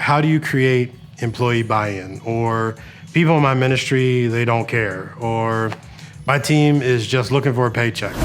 how do you create employee buy-in? Or people in my ministry, they don't care. Or my team is just looking for a paycheck.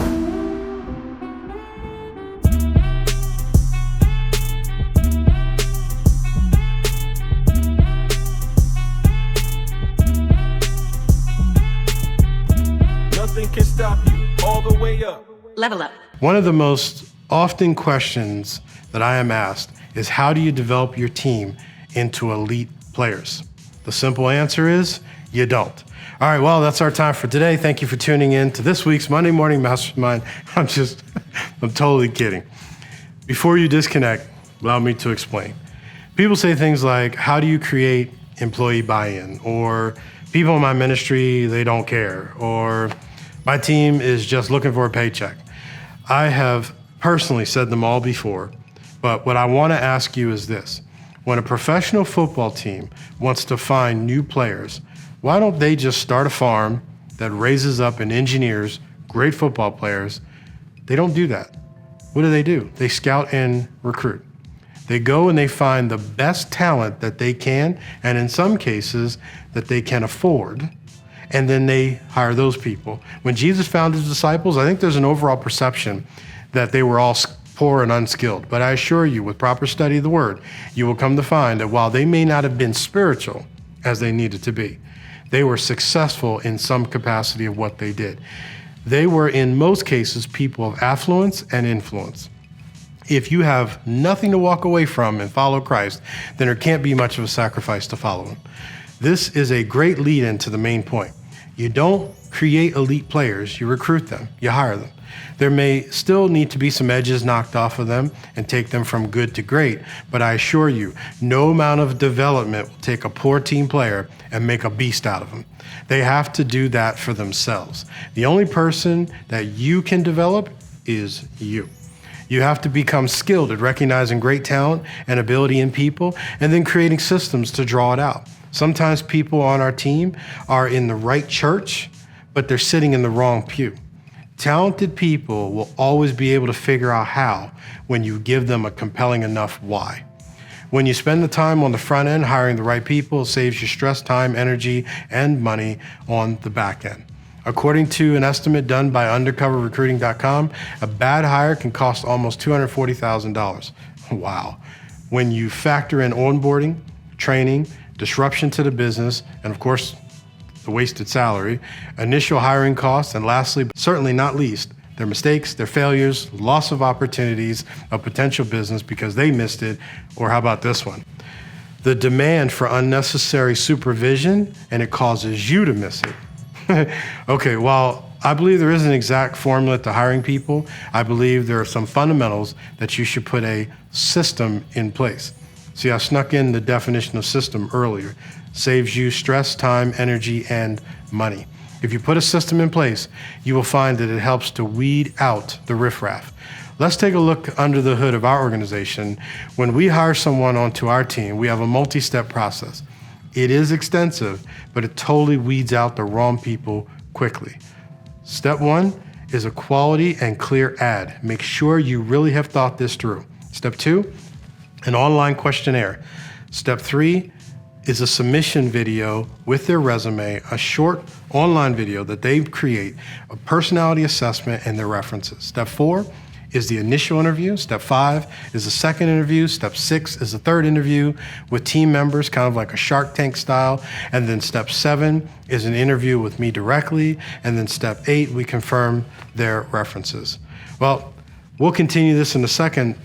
Nothing can stop you, all the way up. Level up. One of the most often questions that I am asked is, how do you develop your team into elite players? The simple answer is, you don't. All right, well, that's our time for today. Thank you for tuning in to this week's Monday Morning Mastermind. I'm totally kidding. Before you disconnect, allow me to explain. People say things like, how do you create employee buy-in? Or people in my ministry, they don't care. Or my team is just looking for a paycheck. I have personally said them all before, but what I want to ask you is this. When a professional football team wants to find new players, why don't they just start a farm that raises up and engineers great football players? They don't do that. What do? They scout and recruit. They go and they find the best talent that they can, and in some cases that they can afford, and then they hire those people. When Jesus found his disciples, I think there's an overall perception that they were all poor and unskilled. But I assure you, with proper study of the word, you will come to find that while they may not have been spiritual as they needed to be, they were successful in some capacity of what they did. They were, in most cases, people of affluence and influence. If you have nothing to walk away from and follow Christ, then there can't be much of a sacrifice to follow him. This is a great lead into the main point. You don't create elite players, you recruit them, you hire them. There may still need to be some edges knocked off of them and take them from good to great, but I assure you, no amount of development will take a poor team player and make a beast out of them. They have to do that for themselves. The only person that you can develop is you. You have to become skilled at recognizing great talent and ability in people and then creating systems to draw it out. Sometimes people on our team are in the right church, but they're sitting in the wrong pew. Talented people will always be able to figure out how when you give them a compelling enough why. When you spend the time on the front end hiring the right people, it saves you stress, time, energy, and money on the back end. According to an estimate done by undercoverrecruiting.com, a bad hire can cost almost $240,000. Wow. When you factor in onboarding, training, disruption to the business, and of course, the wasted salary, initial hiring costs, and lastly, but certainly not least, their mistakes, their failures, loss of opportunities of potential business because they missed it, or how about this one? The demand for unnecessary supervision, and it causes you to miss it. Okay, while I believe there is an exact formula to hiring people, I believe there are some fundamentals that you should put a system in place. See, I snuck in the definition of system earlier. Saves you stress, time, energy, and money. If you put a system in place, you will find that it helps to weed out the riffraff. Let's take a look under the hood of our organization. When we hire someone onto our team, we have a multi-step process. It is extensive, but it totally weeds out the wrong people quickly. Step one is a quality and clear ad. Make sure you really have thought this through. Step two, an online questionnaire. Step three is a submission video with their resume, a short online video that they create, a personality assessment, and their references. Step four is the initial interview. Step five is the second interview. Step six is the third interview with team members, kind of like a Shark Tank style. And then step seven is an interview with me directly. And then step eight, we confirm their references. Well, we'll continue this in the second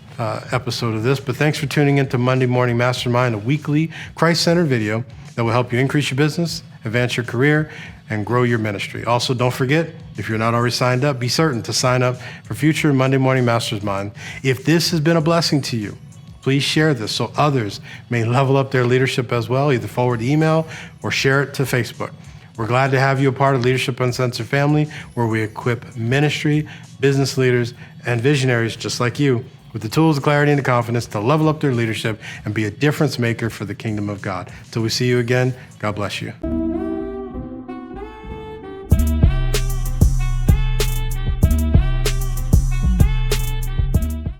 episode of this, but thanks for tuning into Monday Morning Mastermind, a weekly Christ-centered video that will help you increase your business, advance your career, and grow your ministry. Also, don't forget, if you're not already signed up, be certain to sign up for future Monday Morning Mastermind. If this has been a blessing to you, please share this so others may level up their leadership as well. Either forward the email or share it to Facebook. We're glad to have you a part of Leadership Uncensored family, where we equip ministry, business leaders, and visionaries just like you with the tools, the clarity, and the confidence to level up their leadership and be a difference maker for the kingdom of God. Till we see you again, God bless you.